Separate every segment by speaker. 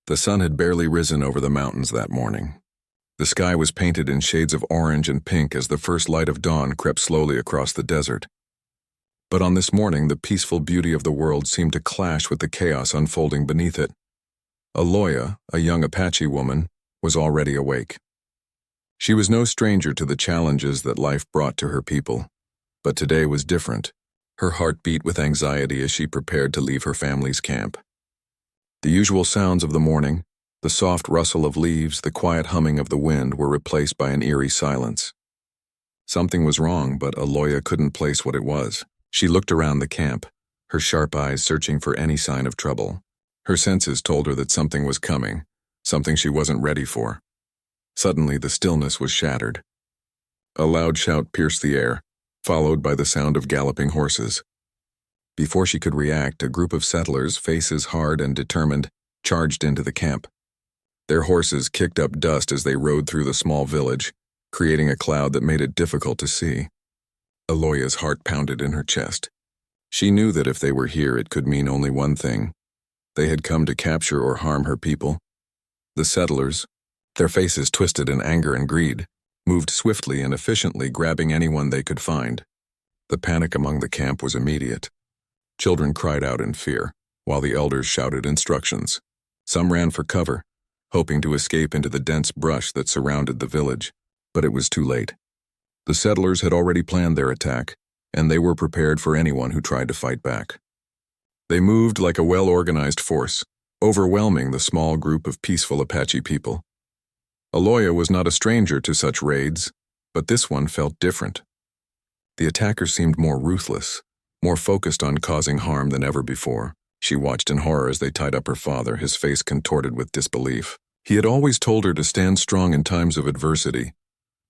Speaker 1: The sun had barely risen over the mountains that morning. The sky was painted in shades of orange and pink as the first light of dawn crept slowly across the desert. But on this morning, the peaceful beauty of the world seemed to clash with the chaos unfolding beneath it. Aloya, a young Apache woman, was already awake. She was no stranger to the challenges that life brought to her people, but today was different. Her heart beat with anxiety as she prepared to leave her family's camp. The usual sounds of the morning, the soft rustle of leaves, the quiet humming of the wind were replaced by an eerie silence. Something was wrong, but Aloya couldn't place what it was. She looked around the camp, her sharp eyes searching for any sign of trouble. Her senses told her that something was coming, something she wasn't ready for. Suddenly, the stillness was shattered. A loud shout pierced the air, followed by the sound of galloping horses. Before she could react, a group of settlers, faces hard and determined, charged into the camp. Their horses kicked up dust as they rode through the small village, creating a cloud that made it difficult to see. Aloya's heart pounded in her chest. She knew that if they were here, it could mean only one thing. They had come to capture or harm her people. The settlers, their faces twisted in anger and greed, moved swiftly and efficiently, grabbing anyone they could find. The panic among the camp was immediate. Children cried out in fear, while the elders shouted instructions. Some ran for cover, hoping to escape into the dense brush that surrounded the village, but it was too late. The settlers had already planned their attack, and they were prepared for anyone who tried to fight back. They moved like a well-organized force, overwhelming the small group of peaceful Apache people. Aloya was not a stranger to such raids, but this one felt different. The attackers seemed more ruthless, more focused on causing harm than ever before. She watched in horror as they tied up her father, his face contorted with disbelief. He had always told her to stand strong in times of adversity,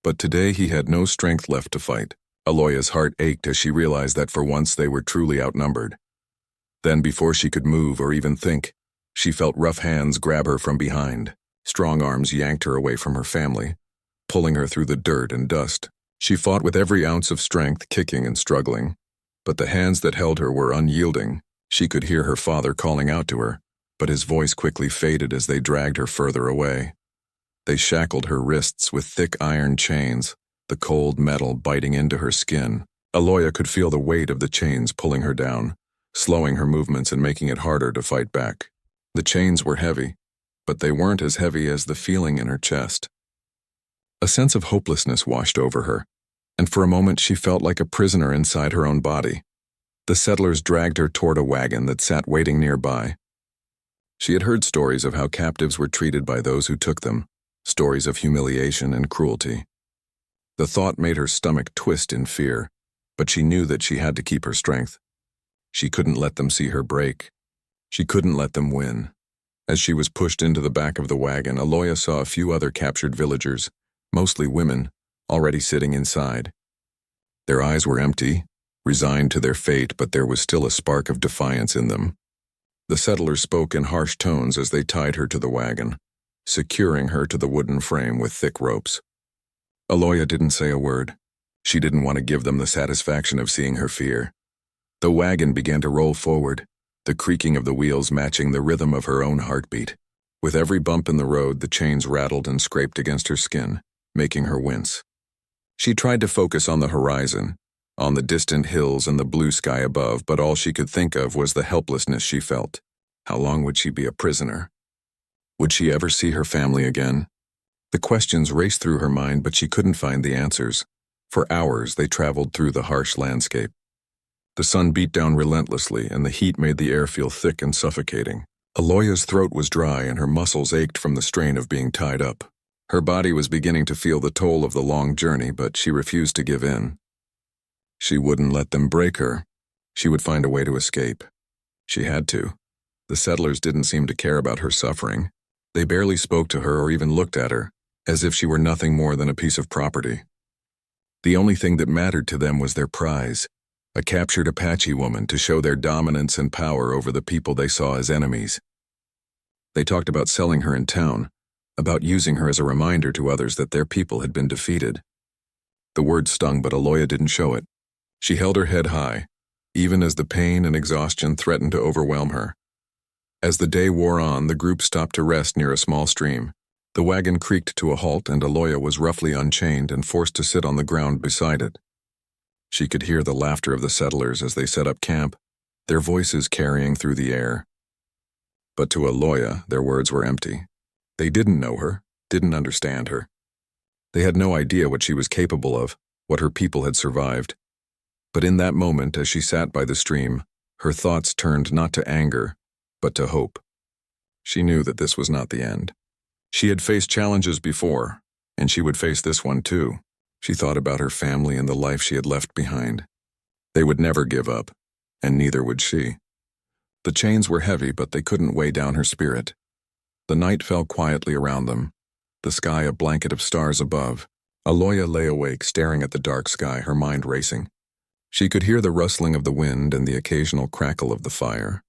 Speaker 1: but today he had no strength left to fight. Aloya's heart ached as she realized that for once they were truly outnumbered. Then, before she could move or even think, she felt rough hands grab her from behind. Strong arms yanked her away from her family, pulling her through the dirt and dust. She fought with every ounce of strength, kicking and struggling, but the hands that held her were unyielding. She could hear her father calling out to her, but his voice quickly faded as they dragged her further away. They shackled her wrists with thick iron chains, the cold metal biting into her skin. Aloya could feel the weight of the chains pulling her down, slowing her movements and making it harder to fight back. The chains were heavy, but they weren't as heavy as the feeling in her chest. A sense of hopelessness washed over her, and for a moment she felt like a prisoner inside her own body. The settlers dragged her toward a wagon that sat waiting nearby. She had heard stories of how captives were treated by those who took them, stories of humiliation and cruelty. The thought made her stomach twist in fear, but she knew that she had to keep her strength. She couldn't let them see her break. She couldn't let them win. As she was pushed into the back of the wagon, Aloya saw a few other captured villagers, mostly women, already sitting inside. Their eyes were empty, resigned to their fate, but there was still a spark of defiance in them. The settlers spoke in harsh tones as they tied her to the wagon, securing her to the wooden frame with thick ropes. Aloya didn't say a word. She didn't want to give them the satisfaction of seeing her fear. The wagon began to roll forward, the creaking of the wheels matching the rhythm of her own heartbeat. With every bump in the road, the chains rattled and scraped against her skin, making her wince. She tried to focus on the horizon, on the distant hills and the blue sky above, but all she could think of was the helplessness she felt. How long would she be a prisoner? Would she ever see her family again? The questions raced through her mind, but she couldn't find the answers. For hours, they traveled through the harsh landscape. The sun beat down relentlessly, and the heat made the air feel thick and suffocating. Aloya's throat was dry, and her muscles ached from the strain of being tied up. Her body was beginning to feel the toll of the long journey, but she refused to give in. She wouldn't let them break her. She would find a way to escape. She had to. The settlers didn't seem to care about her suffering. They barely spoke to her or even looked at her, as if she were nothing more than a piece of property. The only thing that mattered to them was their prize, a captured Apache woman, to show their dominance and power over the people they saw as enemies. They talked about selling her in town, about using her as a reminder to others that their people had been defeated. The words stung, but Aloya didn't show it. She held her head high, even as the pain and exhaustion threatened to overwhelm her. As the day wore on, the group stopped to rest near a small stream. The wagon creaked to a halt, and Aloya was roughly unchained and forced to sit on the ground beside it. She could hear the laughter of the settlers as they set up camp, their voices carrying through the air. But to Aloya, their words were empty. They didn't know her, didn't understand her. They had no idea what she was capable of, what her people had survived. But in that moment, as she sat by the stream, her thoughts turned not to anger, but to hope. She knew that this was not the end. She had faced challenges before, and she would face this one too. She thought about her family and the life she had left behind. They would never give up, and neither would she. The chains were heavy, but they couldn't weigh down her spirit. The night fell quietly around them, the sky a blanket of stars above. Aloya lay awake, staring at the dark sky, her mind racing. She could hear the rustling of the wind and the occasional crackle of the fire.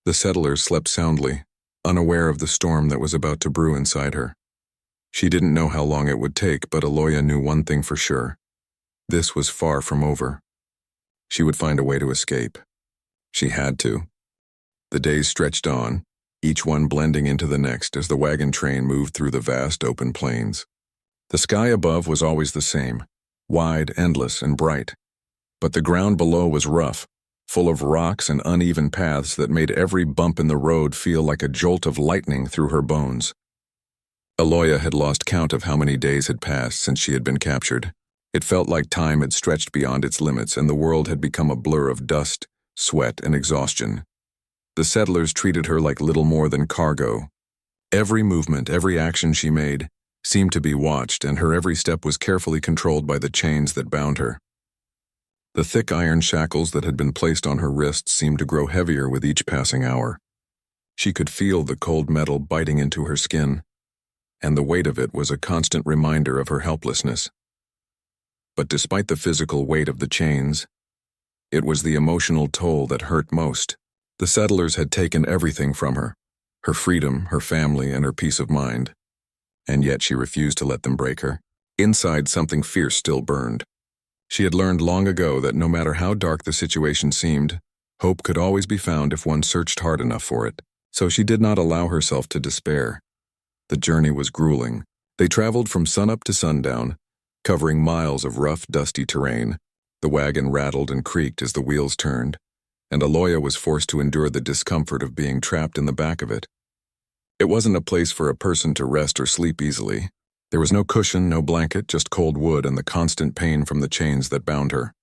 Speaker 1: The settlers slept soundly, unaware of the storm that was about to brew inside her. She didn't know how long it would take, but Aloya knew one thing for sure. This was far from over. She would find a way to escape. She had to. The days stretched on, each one blending into the next as the wagon train moved through the vast open plains. The sky above was always the same, wide, endless, and bright. But the ground below was rough, full of rocks and uneven paths that made every bump in the road feel like a jolt of lightning through her bones. Aloya had lost count of how many days had passed since she had been captured. It felt like time had stretched beyond its limits and the world had become a blur of dust, sweat, and exhaustion. The settlers treated her like little more than cargo. Every movement, every action she made, seemed to be watched, and her every step was carefully controlled by the chains that bound her. The thick iron shackles that had been placed on her wrists seemed to grow heavier with each passing hour. She could feel the cold metal biting into her skin, and the weight of it was a constant reminder of her helplessness. But despite the physical weight of the chains, it was the emotional toll that hurt most. The settlers had taken everything from her freedom, her family, and her peace of mind. And yet she refused to let them break her. Inside, something fierce still burned. She had learned long ago that no matter how dark the situation seemed, hope could always be found if one searched hard enough for it. So she did not allow herself to despair. The journey was grueling. They traveled from sunup to sundown, covering miles of rough, dusty terrain. The wagon rattled and creaked as the wheels turned, and Aloya was forced to endure the discomfort of being trapped in the back of it. It wasn't a place for a person to rest or sleep easily. There was no cushion, no blanket, just cold wood and the constant pain from the chains that bound her.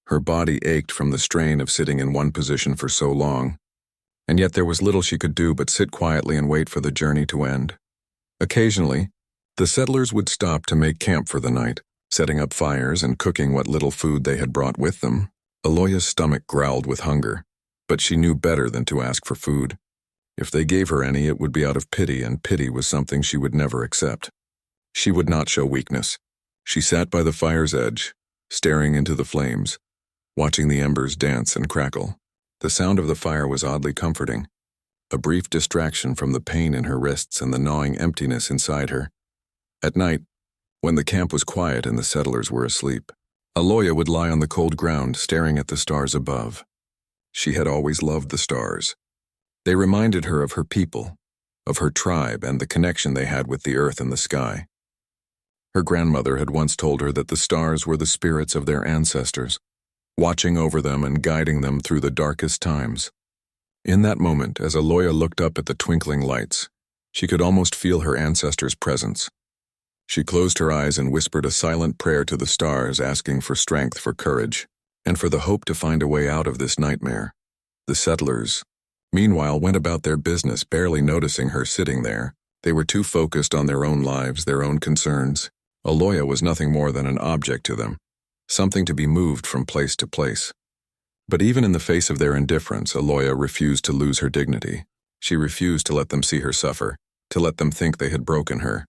Speaker 1: Her body ached from the strain of sitting in one position for so long, and yet there was little she could do but sit quietly and wait for the journey to end. Occasionally, the settlers would stop to make camp for the night, setting up fires and cooking what little food they had brought with them. Aloya's stomach growled with hunger, but she knew better than to ask for food. If they gave her any, it would be out of pity, and pity was something she would never accept. She would not show weakness. She sat by the fire's edge, staring into the flames, watching the embers dance and crackle. The sound of the fire was oddly comforting, a brief distraction from the pain in her wrists and the gnawing emptiness inside her. At night, when the camp was quiet and the settlers were asleep, Aloya would lie on the cold ground, staring at the stars above. She had always loved the stars. They reminded her of her people, of her tribe, and the connection they had with the earth and the sky. Her grandmother had once told her that the stars were the spirits of their ancestors, watching over them and guiding them through the darkest times. In that moment, as Aloya looked up at the twinkling lights, she could almost feel her ancestors' presence. She closed her eyes and whispered a silent prayer to the stars, asking for strength, for courage, and for the hope to find a way out of this nightmare. The settlers, meanwhile, went about their business, barely noticing her sitting there. They were too focused on their own lives, their own concerns. Aloya was nothing more than an object to them, something to be moved from place to place. But even in the face of their indifference, Aloya refused to lose her dignity. She refused to let them see her suffer, to let them think they had broken her.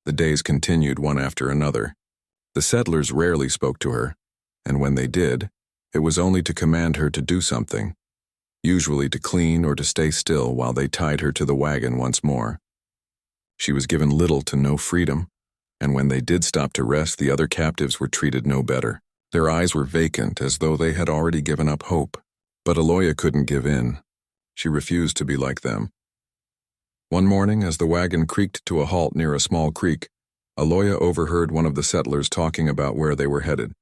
Speaker 1: The days continued one after another. The settlers rarely spoke to her, and when they did, it was only to command her to do something, usually to clean or to stay still while they tied her to the wagon once more. She was given little to no freedom, and when they did stop to rest, the other captives were treated no better. Their eyes were vacant, as though they had already given up hope. But Aloya couldn't give in. She refused to be like them. One morning, as the wagon creaked to a halt near a small creek, Aloya overheard one of the settlers talking about where they were headed.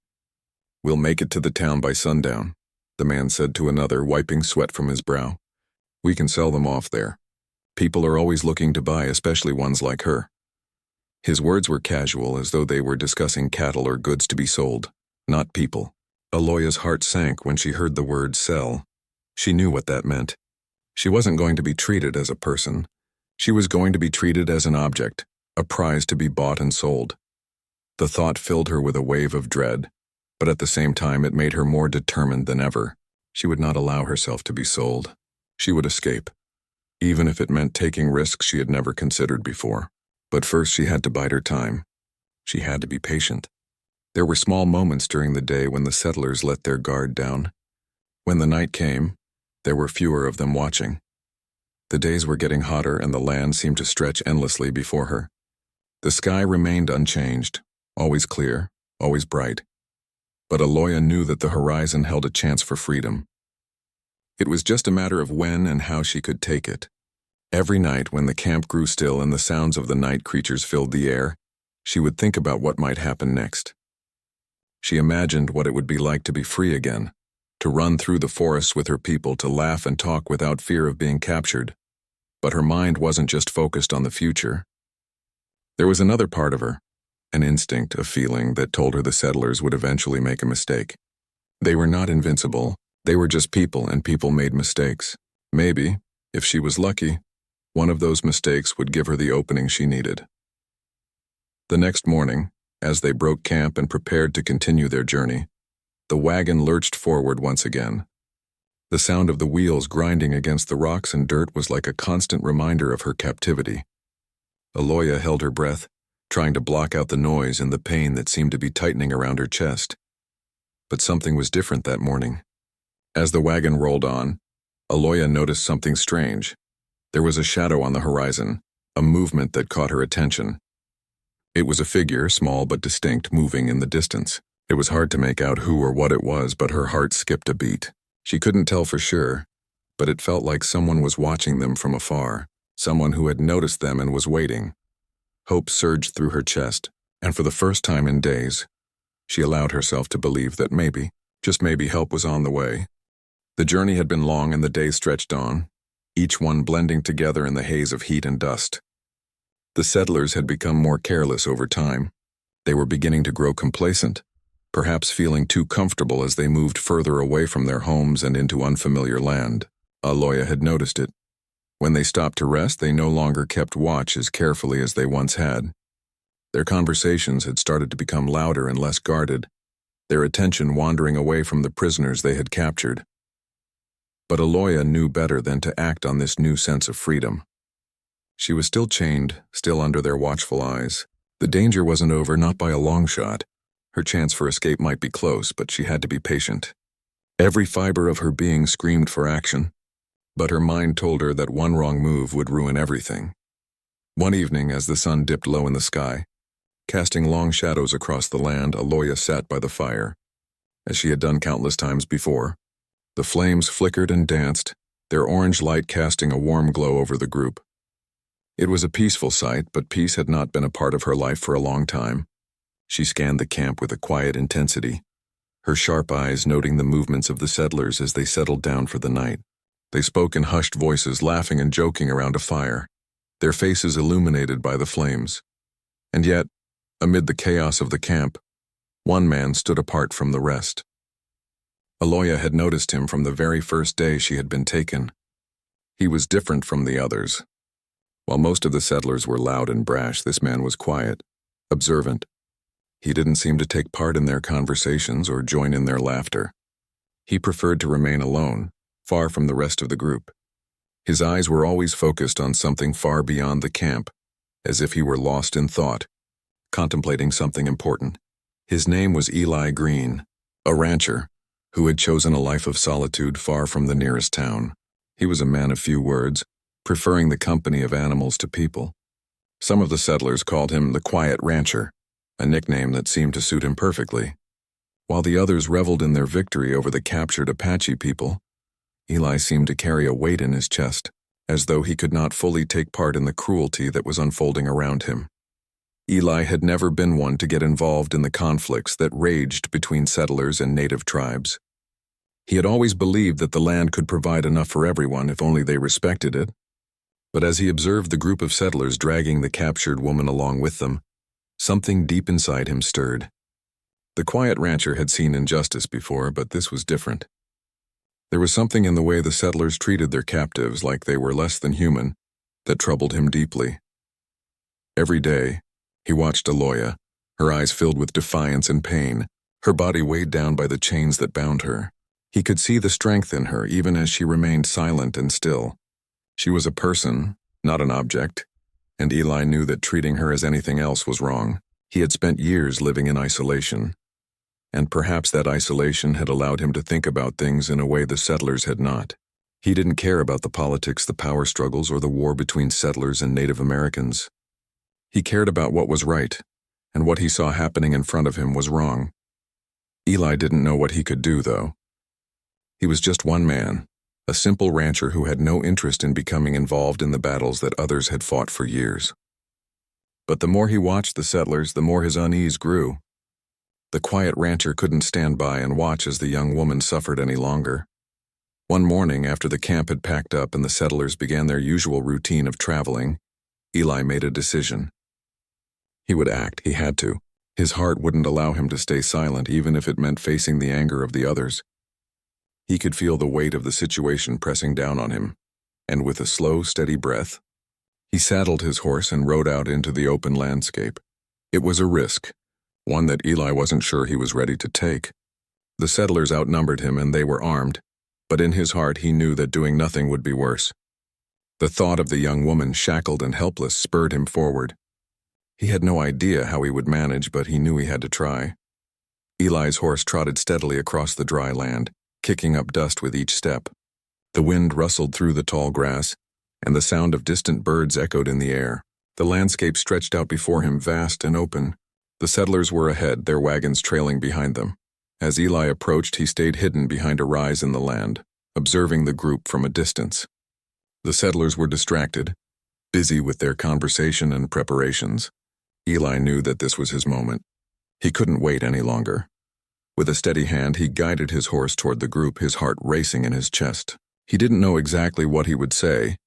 Speaker 1: "We'll make it to the town by sundown," the man said to another, wiping sweat from his brow. "We can sell them off there. People are always looking to buy, especially ones like her." His words were casual, as though they were discussing cattle or goods to be sold, not people. Aloya's heart sank when she heard the word sell. She knew what that meant. She wasn't going to be treated as a person. She was going to be treated as an object, a prize to be bought and sold. The thought filled her with a wave of dread, but at the same time it made her more determined than ever. She would not allow herself to be sold. She would escape, even if it meant taking risks she had never considered before. But first she had to bide her time. She had to be patient. There were small moments during the day when the settlers let their guard down. When the night came, there were fewer of them watching. The days were getting hotter and the land seemed to stretch endlessly before her. The sky remained unchanged, always clear, always bright. But Aloya knew that the horizon held a chance for freedom. It was just a matter of when and how she could take it. Every night, when the camp grew still and the sounds of the night creatures filled the air, she would think about what might happen next. She imagined what it would be like to be free again, to run through the forests with her people, to laugh and talk without fear of being captured. But her mind wasn't just focused on the future. There was another part of her, an instinct, a feeling that told her the settlers would eventually make a mistake. They were not invincible, they were just people, and people made mistakes. Maybe, if she was lucky, one of those mistakes would give her the opening she needed. The next morning, as they broke camp and prepared to continue their journey, the wagon lurched forward once again. The sound of the wheels grinding against the rocks and dirt was like a constant reminder of her captivity. Aloya held her breath, trying to block out the noise and the pain that seemed to be tightening around her chest. But something was different that morning. As the wagon rolled on, Aloya noticed something strange. There was a shadow on the horizon, a movement that caught her attention. It was a figure, small but distinct, moving in the distance. It was hard to make out who or what it was, but her heart skipped a beat. She couldn't tell for sure, but it felt like someone was watching them from afar, someone who had noticed them and was waiting. Hope surged through her chest, and for the first time in days, she allowed herself to believe that maybe, just maybe, help was on the way. The journey had been long and the days stretched on, each one blending together in the haze of heat and dust. The settlers had become more careless over time. They were beginning to grow complacent, perhaps feeling too comfortable as they moved further away from their homes and into unfamiliar land. Aloya had noticed it. When they stopped to rest, they no longer kept watch as carefully as they once had. Their conversations had started to become louder and less guarded, their attention wandering away from the prisoners they had captured. But Aloya knew better than to act on this new sense of freedom. She was still chained, still under their watchful eyes. The danger wasn't over, not by a long shot. Her chance for escape might be close, but she had to be patient. Every fiber of her being screamed for action, but her mind told her that one wrong move would ruin everything. One evening, as the sun dipped low in the sky, casting long shadows across the land, Aloya sat by the fire. As she had done countless times before, the flames flickered and danced, their orange light casting a warm glow over the group. It was a peaceful sight, but peace had not been a part of her life for a long time. She scanned the camp with a quiet intensity, her sharp eyes noting the movements of the settlers as they settled down for the night. They spoke in hushed voices, laughing and joking around a fire, their faces illuminated by the flames. And yet, amid the chaos of the camp, one man stood apart from the rest. Aloya had noticed him from the very first day she had been taken. He was different from the others. While most of the settlers were loud and brash, this man was quiet, observant. He didn't seem to take part in their conversations or join in their laughter. He preferred to remain alone, far from the rest of the group. His eyes were always focused on something far beyond the camp, as if he were lost in thought, contemplating something important. His name was Eli Green, a rancher who had chosen a life of solitude far from the nearest town. He was a man of few words, preferring the company of animals to people. Some of the settlers called him the Quiet Rancher, a nickname that seemed to suit him perfectly. While the others reveled in their victory over the captured Apache people, Eli seemed to carry a weight in his chest, as though he could not fully take part in the cruelty that was unfolding around him. Eli had never been one to get involved in the conflicts that raged between settlers and native tribes. He had always believed that the land could provide enough for everyone if only they respected it. But as he observed the group of settlers dragging the captured woman along with them, something deep inside him stirred. The quiet rancher had seen injustice before, but this was different. There was something in the way the settlers treated their captives like they were less than human that troubled him deeply. Every day, he watched Aloya, her eyes filled with defiance and pain, her body weighed down by the chains that bound her. He could see the strength in her even as she remained silent and still. She was a person, not an object, and Eli knew that treating her as anything else was wrong. He had spent years living in isolation, and perhaps that isolation had allowed him to think about things in a way the settlers had not. He didn't care about the politics, the power struggles, or the war between settlers and Native Americans. He cared about what was right, and what he saw happening in front of him was wrong. Eli didn't know what he could do, though. He was just one man, a simple rancher who had no interest in becoming involved in the battles that others had fought for years. But the more he watched the settlers, the more his unease grew. The quiet rancher couldn't stand by and watch as the young woman suffered any longer. One morning, after the camp had packed up and the settlers began their usual routine of traveling, Eli made a decision. He would act, he had to. His heart wouldn't allow him to stay silent, even if it meant facing the anger of the others. He could feel the weight of the situation pressing down on him, and with a slow, steady breath, he saddled his horse and rode out into the open landscape. It was a risk, one that Eli wasn't sure he was ready to take. The settlers outnumbered him and they were armed, but in his heart he knew that doing nothing would be worse. The thought of the young woman, shackled and helpless, spurred him forward. He had no idea how he would manage, but he knew he had to try. Eli's horse trotted steadily across the dry land, kicking up dust with each step. The wind rustled through the tall grass, and the sound of distant birds echoed in the air. The landscape stretched out before him, vast and open. The settlers were ahead, their wagons trailing behind them. As Eli approached, he stayed hidden behind a rise in the land, observing the group from a distance. The settlers were distracted, busy with their conversation and preparations. Eli knew that this was his moment. He couldn't wait any longer. With a steady hand, he guided his horse toward the group, his heart racing in his chest. He didn't know exactly what he would say,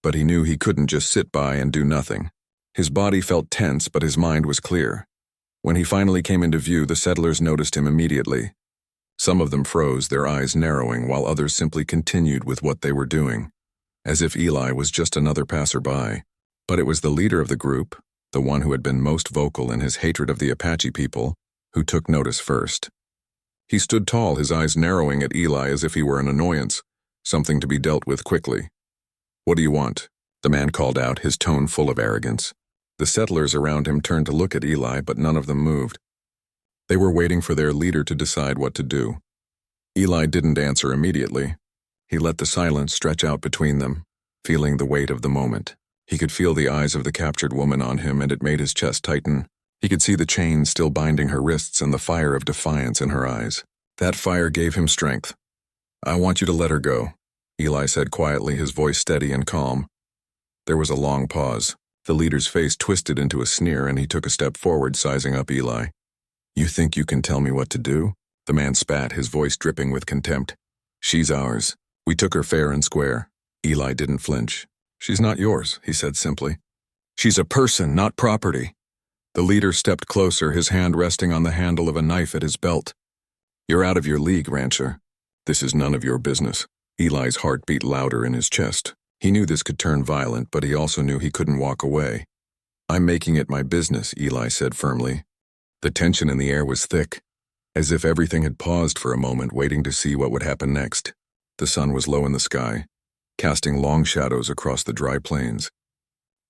Speaker 1: but he knew he couldn't just sit by and do nothing. His body felt tense, but his mind was clear. When he finally came into view, the settlers noticed him immediately. Some of them froze, their eyes narrowing, while others simply continued with what they were doing, as if Eli was just another passerby. But it was the leader of the group, the one who had been most vocal in his hatred of the Apache people, who took notice first. He stood tall, his eyes narrowing at Eli as if he were an annoyance, something to be dealt with quickly. "What do you want?" the man called out, his tone full of arrogance. The settlers around him turned to look at Eli, but none of them moved. They were waiting for their leader to decide what to do. Eli didn't answer immediately. He let the silence stretch out between them, feeling the weight of the moment. He could feel the eyes of the captured woman on him, and it made his chest tighten. He could see the chains still binding her wrists and the fire of defiance in her eyes. That fire gave him strength. "I want you to let her go," Eli said quietly, his voice steady and calm. There was a long pause. The leader's face twisted into a sneer, and he took a step forward, sizing up Eli. "You think you can tell me what to do?" The man spat, his voice dripping with contempt. "She's ours. We took her fair and square." Eli didn't flinch. "She's not yours," he said simply. "She's a person, not property." The leader stepped closer, his hand resting on the handle of a knife at his belt. "You're out of your league, rancher. This is none of your business." Eli's heart beat louder in his chest. He knew this could turn violent, but he also knew he couldn't walk away. "I'm making it my business," Eli said firmly. The tension in the air was thick, as if everything had paused for a moment, waiting to see what would happen next. The sun was low in the sky, casting long shadows across the dry plains.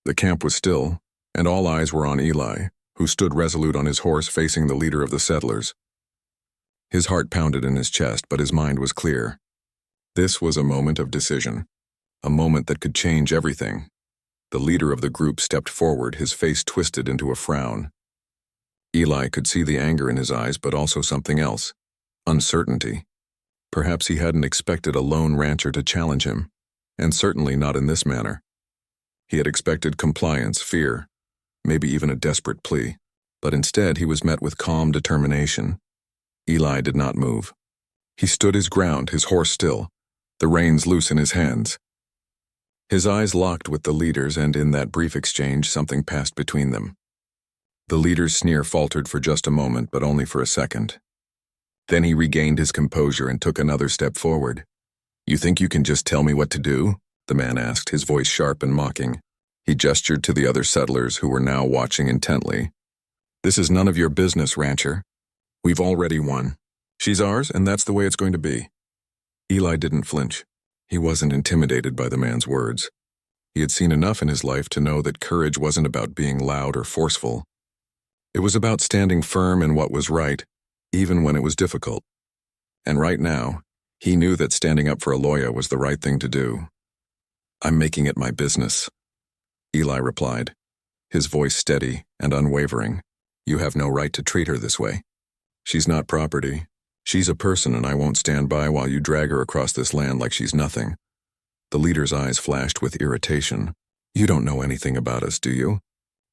Speaker 1: The camp was still, and all eyes were on Eli, who stood resolute on his horse facing the leader of the settlers. His heart pounded in his chest, but his mind was clear. This was a moment of decision, a moment that could change everything. The leader of the group stepped forward, his face twisted into a frown. Eli could see the anger in his eyes, but also something else: uncertainty. Perhaps he hadn't expected a lone rancher to challenge him, and certainly not in this manner. He had expected compliance, fear, maybe even a desperate plea, but instead he was met with calm determination. Eli did not move. He stood his ground, his horse still, the reins loose in his hands. His eyes locked with the leader's, and in that brief exchange something passed between them. The leader's sneer faltered for just a moment, but only for a second. Then he regained his composure and took another step forward. "You think you can just tell me what to do?" the man asked, his voice sharp and mocking. He gestured to the other settlers who were now watching intently. "This is none of your business, rancher. We've already won. She's ours, and that's the way it's going to be." Eli didn't flinch. He wasn't intimidated by the man's words. He had seen enough in his life to know that courage wasn't about being loud or forceful. It was about standing firm in what was right, even when it was difficult. And right now, he knew that standing up for Aloya was the right thing to do. "I'm making it my business," Eli replied, his voice steady and unwavering. "You have no right to treat her this way. She's not property. She's a person, and I won't stand by while you drag her across this land like she's nothing." The leader's eyes flashed with irritation. "You don't know anything about us, do you?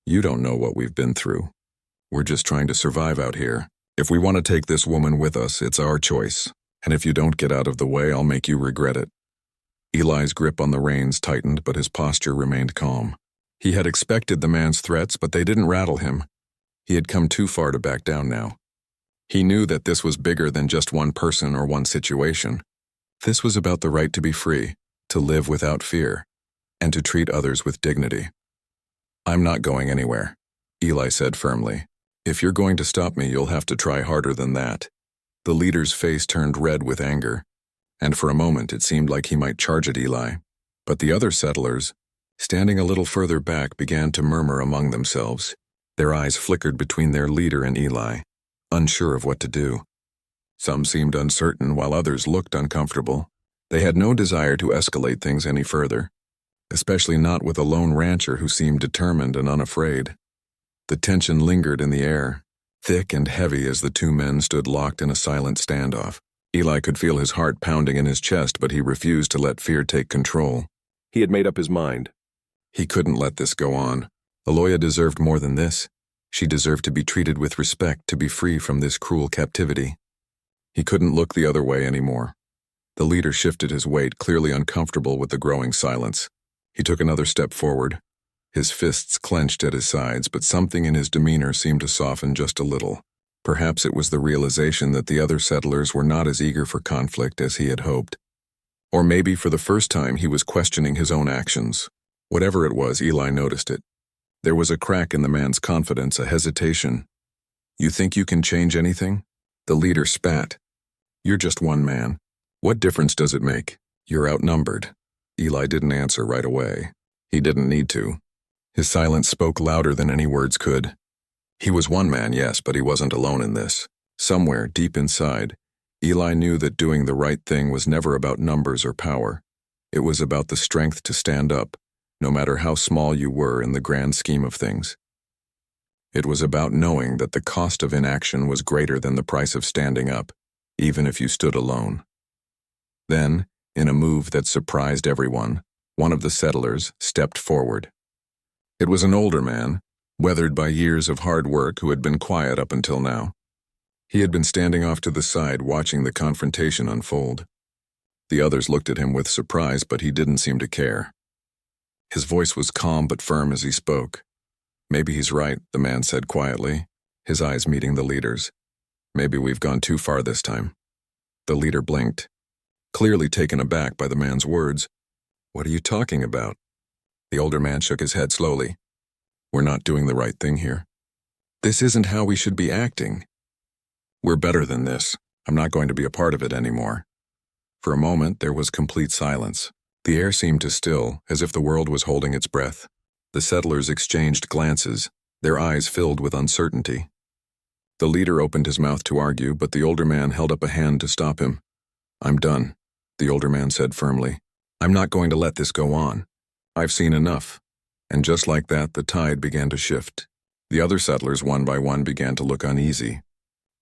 Speaker 1: You don't know what we've been through. We're just trying to survive out here. If we want to take this woman with us, it's our choice. And if you don't get out of the way, I'll make you regret it." Eli's grip on the reins tightened, but his posture remained calm. He had expected the man's threats, but they didn't rattle him. He had come too far to back down now. He knew that this was bigger than just one person or one situation. This was about the right to be free, to live without fear, and to treat others with dignity. "I'm not going anywhere," Eli said firmly. "If you're going to stop me, you'll have to try harder than that." The leader's face turned red with anger, and for a moment it seemed like he might charge at Eli. But the other settlers, standing a little further back, began to murmur among themselves. Their eyes flickered between their leader and Eli, unsure of what to do. Some seemed uncertain, while others looked uncomfortable. They had no desire to escalate things any further, especially not with a lone rancher who seemed determined and unafraid. The tension lingered in the air, thick and heavy as the two men stood locked in a silent standoff. Eli could feel his heart pounding in his chest, but he refused to let fear take control. He had made up his mind. He couldn't let this go on. Aloya deserved more than this. She deserved to be treated with respect, to be free from this cruel captivity. He couldn't look the other way anymore. The leader shifted his weight, clearly uncomfortable with the growing silence. He took another step forward. His fists clenched at his sides, but something in his demeanor seemed to soften just a little. Perhaps it was the realization that the other settlers were not as eager for conflict as he had hoped. Or maybe for the first time he was questioning his own actions. Whatever it was, Eli noticed it. There was a crack in the man's confidence, a hesitation. "You think you can change anything?" The leader spat. "You're just one man. What difference does it make? You're outnumbered." Eli didn't answer right away. He didn't need to. His silence spoke louder than any words could. He was one man, yes, but he wasn't alone in this. Somewhere, deep inside, Eli knew that doing the right thing was never about numbers or power. It was about the strength to stand up, no matter how small you were in the grand scheme of things. It was about knowing that the cost of inaction was greater than the price of standing up, even if you stood alone. Then, in a move that surprised everyone, one of the settlers stepped forward. It was an older man, weathered by years of hard work, who had been quiet up until now. He had been standing off to the side, watching the confrontation unfold. The others looked at him with surprise, but he didn't seem to care. His voice was calm but firm as he spoke. "Maybe he's right," the man said quietly, his eyes meeting the leader's. "Maybe we've gone too far this time." The leader blinked, clearly taken aback by the man's words. "What are you talking about?" The older man shook his head slowly. "We're not doing the right thing here. This isn't how we should be acting. We're better than this. I'm not going to be a part of it anymore." For a moment, there was complete silence. The air seemed to still, as if the world was holding its breath. The settlers exchanged glances, their eyes filled with uncertainty. The leader opened his mouth to argue, but the older man held up a hand to stop him. "I'm done," the older man said firmly. "I'm not going to let this go on. I've seen enough." And just like that, the tide began to shift. The other settlers, one by one, began to look uneasy.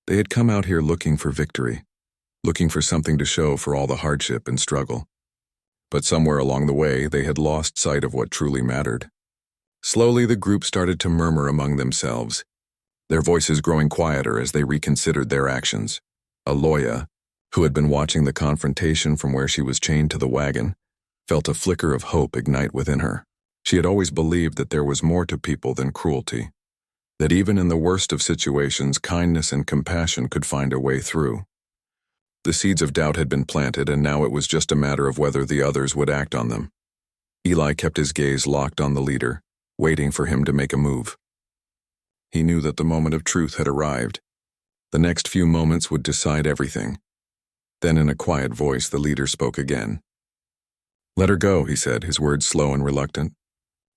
Speaker 1: They had come out here looking for victory. looking for something to show for all the hardship and struggle. But somewhere along the way, they had lost sight of what truly mattered. Slowly, the group started to murmur among themselves, their voices growing quieter as they reconsidered their actions. Aloya, who had been watching the confrontation from where she was chained to the wagon, felt a flicker of hope ignite within her. She had always believed that there was more to people than cruelty, that even in the worst of situations, kindness and compassion could find a way through. The seeds of doubt had been planted, and now it was just a matter of whether the others would act on them. Eli kept his gaze locked on the leader, waiting for him to make a move. He knew that the moment of truth had arrived. The next few moments would decide everything. Then in a quiet voice, the leader spoke again. "Let her go," he said, his words slow and reluctant.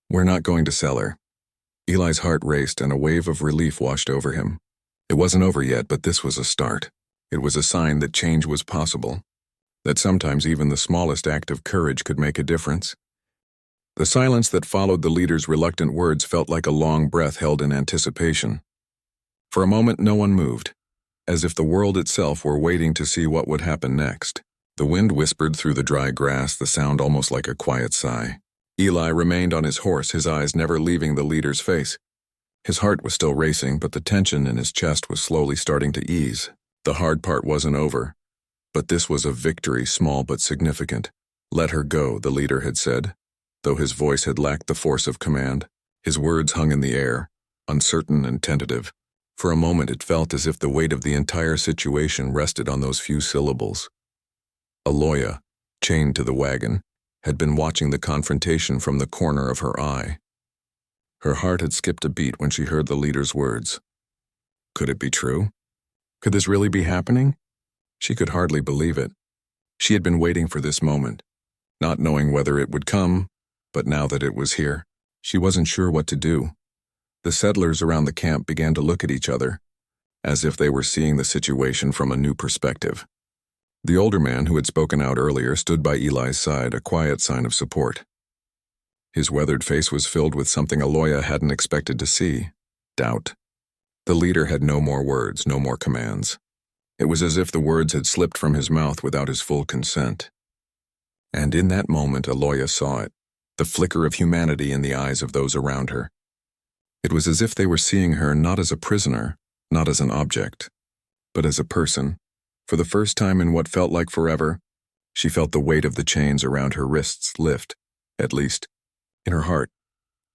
Speaker 1: "We're not going to sell her." Eli's heart raced and a wave of relief washed over him. It wasn't over yet, but this was a start. It was a sign that change was possible, that sometimes even the smallest act of courage could make a difference. The silence that followed the leader's reluctant words felt like a long breath held in anticipation. For a moment, no one moved, as if the world itself were waiting to see what would happen next. The wind whispered through the dry grass, the sound almost like a quiet sigh. Eli remained on his horse, his eyes never leaving the leader's face. His heart was still racing, but the tension in his chest was slowly starting to ease. The hard part wasn't over, but this was a victory, small but significant. "Let her go," the leader had said. Though his voice had lacked the force of command, his words hung in the air, uncertain and tentative. For a moment it felt as if the weight of the entire situation rested on those few syllables. Aloya, chained to the wagon, had been watching the confrontation from the corner of her eye. Her heart had skipped a beat when she heard the leader's words. Could it be true? Could this really be happening? She could hardly believe it. She had been waiting for this moment, not knowing whether it would come, but now that it was here, she wasn't sure what to do. The settlers around the camp began to look at each other, as if they were seeing the situation from a new perspective. The older man who had spoken out earlier stood by Eli's side, a quiet sign of support. His weathered face was filled with something Aloya hadn't expected to see: doubt. The leader had no more words, no more commands. It was as if the words had slipped from his mouth without his full consent. And in that moment, Aloya saw it, the flicker of humanity in the eyes of those around her. It was as if they were seeing her not as a prisoner, not as an object, but as a person. For the first time in what felt like forever, she felt the weight of the chains around her wrists lift, at least, in her heart.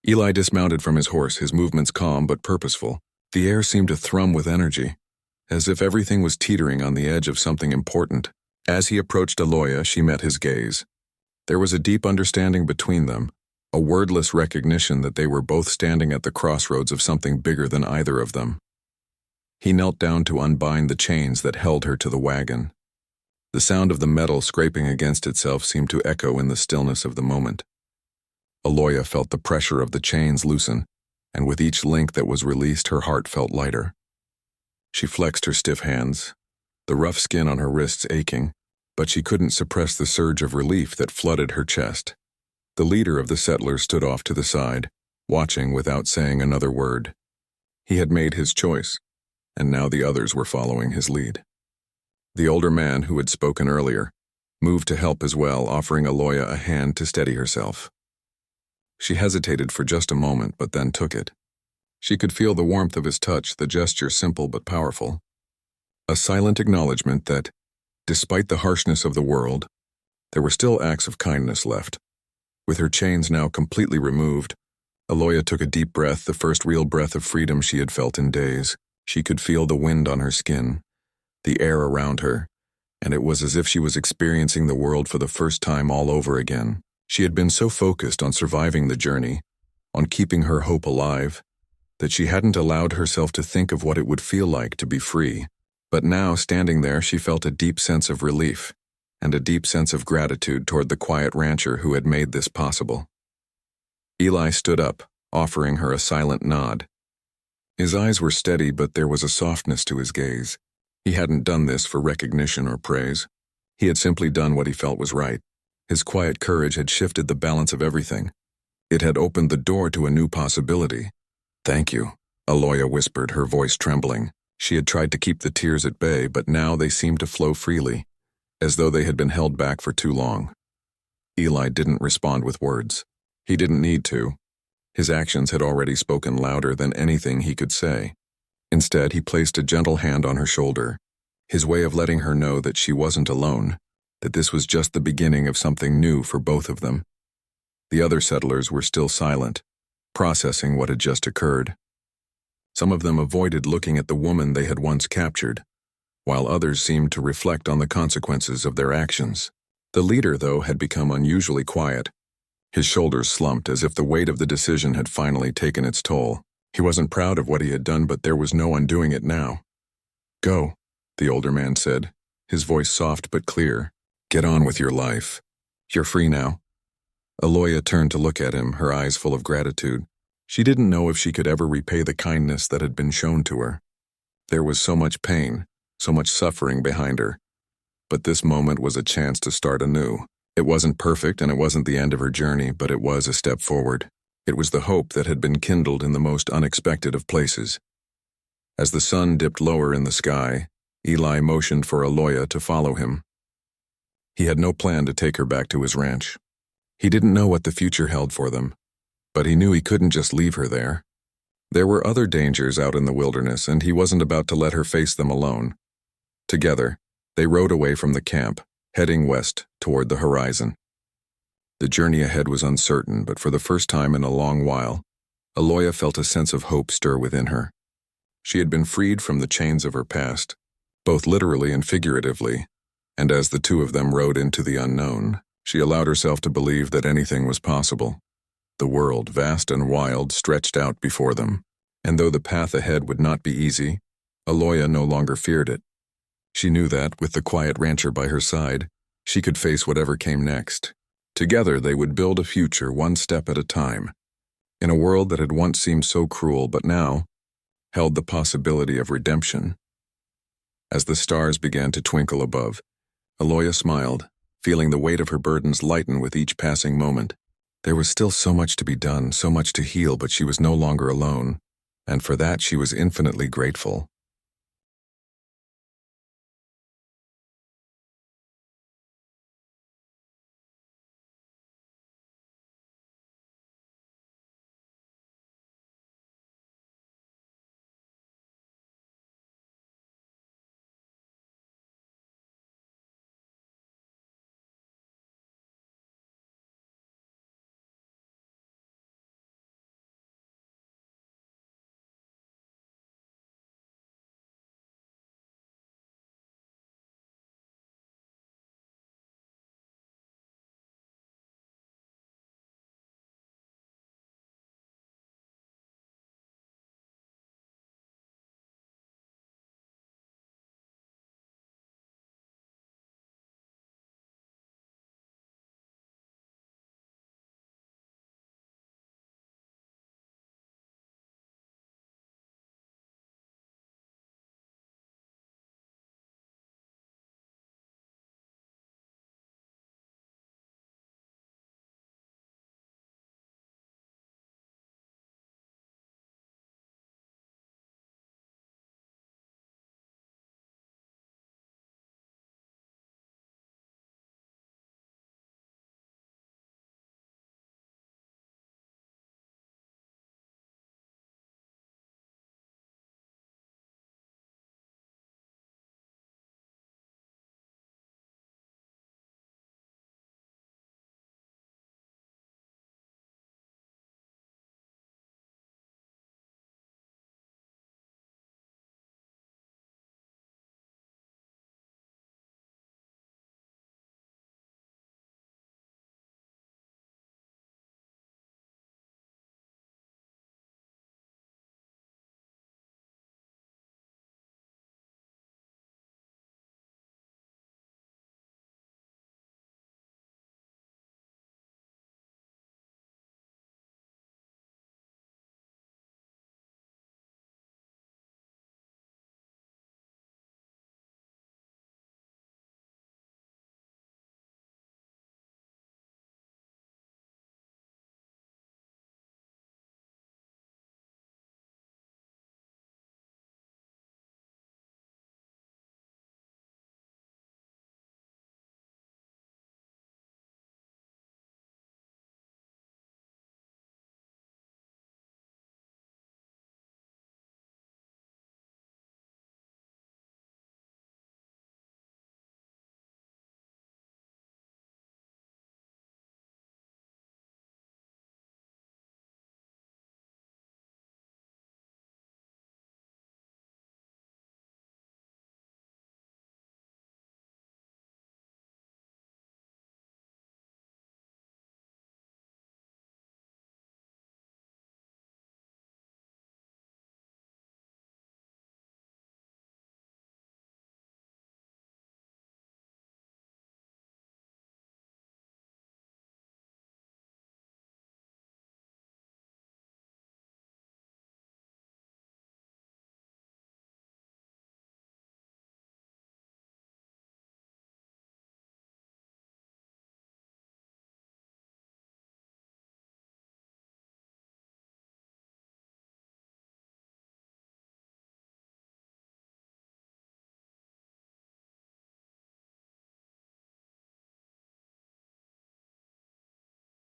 Speaker 1: Eli dismounted from his horse, his movements calm but purposeful. The air seemed to thrum with energy, as if everything was teetering on the edge of something important. As he approached Aloya, she met his gaze. There was a deep understanding between them, a wordless recognition that they were both standing at the crossroads of something bigger than either of them. He knelt down to unbind the chains that held her to the wagon. The sound of the metal scraping against itself seemed to echo in the stillness of the moment. Aloya felt the pressure of the chains loosen, and with each link that was released, her heart felt lighter. She flexed her stiff hands, the rough skin on her wrists aching, but she couldn't suppress the surge of relief that flooded her chest. The leader of the settlers stood off to the side, watching without saying another word. He had made his choice, and now the others were following his lead. The older man who had spoken earlier moved to help as well, offering Aloya a hand to steady herself. She hesitated for just a moment, but then took it. She could feel the warmth of his touch, the gesture simple but powerful. A silent acknowledgement that, despite the harshness of the world, there were still acts of kindness left. With her chains now completely removed, Aloya took a deep breath, the first real breath of freedom she had felt in days. She could feel the wind on her skin, the air around her, and it was as if she was experiencing the world for the first time all over again. She had been so focused on surviving the journey, on keeping her hope alive, that she hadn't allowed herself to think of what it would feel like to be free. But now, standing there, she felt a deep sense of relief and a deep sense of gratitude toward the quiet rancher who had made this possible. Eli stood up, offering her a silent nod. His eyes were steady, but there was a softness to his gaze. He hadn't done this for recognition or praise. He had simply done what he felt was right. His quiet courage had shifted the balance of everything. It had opened the door to a new possibility. "Thank you," Aloya whispered, her voice trembling. She had tried to keep the tears at bay, but now they seemed to flow freely, as though they had been held back for too long. Eli didn't respond with words. He didn't need to. His actions had already spoken louder than anything he could say. Instead, he placed a gentle hand on her shoulder, his way of letting her know that she wasn't alone, that this was just the beginning of something new for both of them. The other settlers were still silent, processing what had just occurred. Some of them avoided looking at the woman they had once captured, while others seemed to reflect on the consequences of their actions. The leader, though, had become unusually quiet. His shoulders slumped as if the weight of the decision had finally taken its toll. He wasn't proud of what he had done, but there was no undoing it now. "Go," the older man said, his voice soft but clear. "Get on with your life. You're free now." Aloya turned to look at him, her eyes full of gratitude. She didn't know if she could ever repay the kindness that had been shown to her. There was so much pain, so much suffering behind her. But this moment was a chance to start anew. It wasn't perfect and it wasn't the end of her journey, but it was a step forward. It was the hope that had been kindled in the most unexpected of places. As the sun dipped lower in the sky, Eli motioned for Aloya to follow him. He had no plan to take her back to his ranch. He didn't know what the future held for them, but he knew he couldn't just leave her there. There were other dangers out in the wilderness, and he wasn't about to let her face them alone. Together, they rode away from the camp, heading west toward the horizon. The journey ahead was uncertain, but for the first time in a long while, Aloya felt a sense of hope stir within her. She had been freed from the chains of her past, both literally and figuratively, and as the two of them rode into the unknown, she allowed herself to believe that anything was possible. The world, vast and wild, stretched out before them, and though the path ahead would not be easy, Aloya no longer feared it. She knew that, with the quiet rancher by her side, she could face whatever came next. Together they would build a future one step at a time, in a world that had once seemed so cruel but now held the possibility of redemption. As the stars began to twinkle above, Aloya smiled, feeling the weight of her burdens lighten with each passing moment. There was still so much to be done, so much to heal, but she was no longer alone, and for that she was infinitely grateful.